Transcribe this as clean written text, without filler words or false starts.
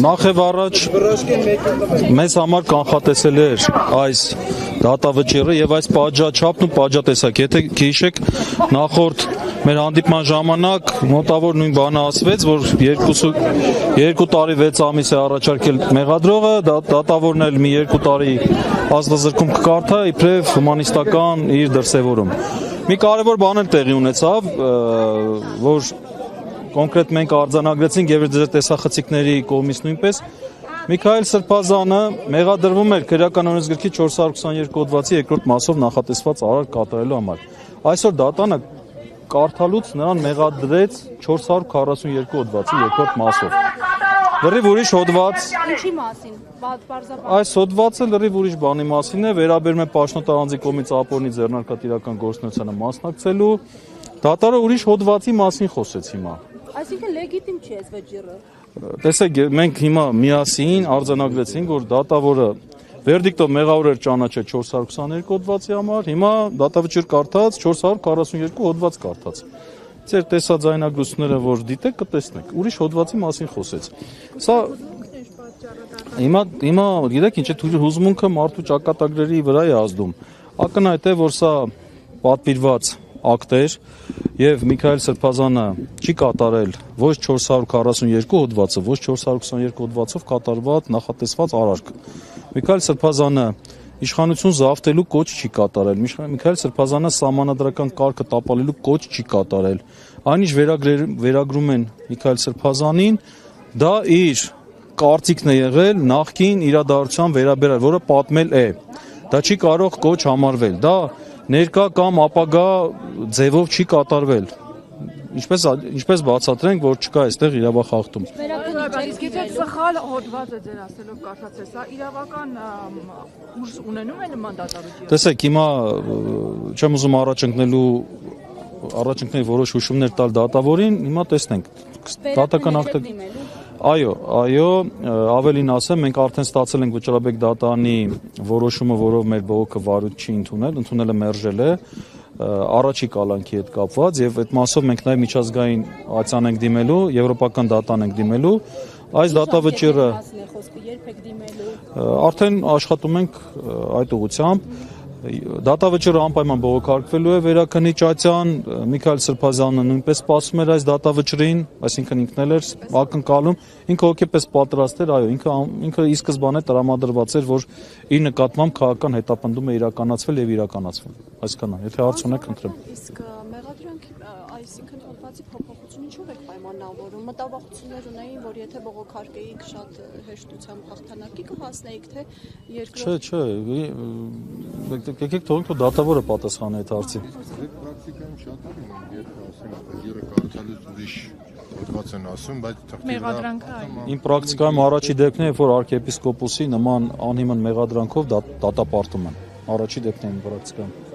նախ եւ առաջ մեզ համար կանխատեսել էր այս դատավճիռը եւ այս պատժաչափն ու պատժատեսակ։ Եթե հիշեք, նախորդ մեր հանդիպման ժամանակ մոտավոր նույն բանը ասվեց, որ 2 տարի 6 ամիս է առաջարկել մեղադրողը, դատավորն էլ մի 2 տարի ազատազրկում կկարդա իբրև հումանիստական իր դրսևորում։ Մի կարևոր բան էլ տեղի ունեցավ, որ կոնկրետ մենք արձանագրեցինք եւ ձեր տեսախցիկների կողմից նույնպես Միքայել Սրբազանը մեղադրվում էր քրեական օրենսգրքի 422 հոդվածի 2-րդ մասով նախատեսված արարք կատարելու համար։ Այսօր դատանը կարդալուց նրան մեղադրեց 442 հոդվածի 2-րդ մասով։ Լրիվ ուրիշ հոդված։ Ինչի մասին։ Այս հոդվածը լրիվ ուրիշ բանի մասին է, վերաբերում է պաշտոնատար անձի կողմից ապօրինի ձեռնարկատիրական գործունեությանը մասնակցելու։ Դատարը ուրիշ հոդվածի մասին խոսեց հիմա։ Այսինքն լեգիտիմ չի այս վճիռը։ Տեսեք, մենք հիմա միասին արձանագրեցինք, որ դատավորը վերդիկտով մեղավոր էր ճանաչել 422 հոդվածի համար, հիմա դատավճիռ կարդաց 442 հոդված կարդաց։ Ձեր տեսաձայնագրությունները որ դիտեք, կտեսնեք։ Ուրիշ հոդվածի մասին խոսեց։ Սա հիմա գիտեք ինչ է հուզմունքը մարդու ճակատագրերի վրա է ազդում։ Ակնհայտ է, որ սա պատվիրված ակտ էր եւ Միքայել Սրբազանը չի կատարել ոչ 442 հոդվածը, ոչ 422 հոդվածով կատարված նախատեսված արարք։ Միքայել Սրբազանը իշխանություն զավթելու կոչ չի կատարել։ Միքայել Սրբազանը սահմանադրական կարգը տապալելու կոչ չի կատարել։ Այնինչ վերագրում են Միքայել Սրբազանին, դա իր կարծիքն է եղել նախկին իրադարձության վերաբերյալ, որը պատմել է։ Դա չի կարող կոչ համարվել։ Դա ներկա կամ ապագա ձևով չի կատարվել։ Ինչպես բացատրենք, որ չկա այստեղ իրավախախտում։ Իսկ եթե սխալ հոդվածը ձեր ասելով կարդացել, սա իրավական ուժ ունենում է նման դատավճիռ։ Տեսեք, հիմա չեմ ուզում առաջընկնել որոշ հուշումներ տալ դատավորին, հիմա տեսնենք։ Դատական ակտը Այո, ավելին ասեմ, մենք արդեն ստացել ենք Վճռաբեկ դատարանի որոշումը, որով մեր բողոքը վարույթ չի ընդունել է մերժել է առաջի կալանքի հետ կապված եւ այդ մասով մենք նաեւ միջազգային ացան ենք դիմելու, եվրոպական դատան ենք դիմելու, այս դատավճիռը արդեն աշխատում ենք այդ ուղղությամբ, դատավճիռը անպայման բողոքարկվելու է վերաքննիչ ատյան, Միքայել Սրբազյանը նույնպես սպասում էր այս դատավճռին, այսինքն ինքն էլ էր ակնկալում, ինքը հոգեպես պատրաստ էր, այո, ինքը ի սկզբանե տրամադրված էր, որ իր նկատմամբ քաղաքական հետապնդում է իրականացվել եւ իրականացվել։ Այսքան է, եթե հարց ունեք, խնդրեմ։ Իսկ մեղադրանքի, այսինքն հոդվածի փոփոխությունը ինչու եք պայմանավորում։ Մտավախություններ ունեին, որ եթե բողոքարկեիք շատ հեշտությամբ հաղթանակի կհասնեիք, թե երկրորդ։ Չէ, եկեք թողենք որ դատավորը պատասխանի այդ հարցի։ Պրակտիկայում շատ է, եթե ասենք վճիռը կարդալուց ուրիշ հոդված են ասում, բայց մեղադրանքը այո։ Իմ պրակտիկայում առաջի դեպքն է, որ արքեպիսկոպոսի նման անհիմն մեղադրանքով դատապարտում են։ Առաջի դեպքն է իմ պրակտիկայում։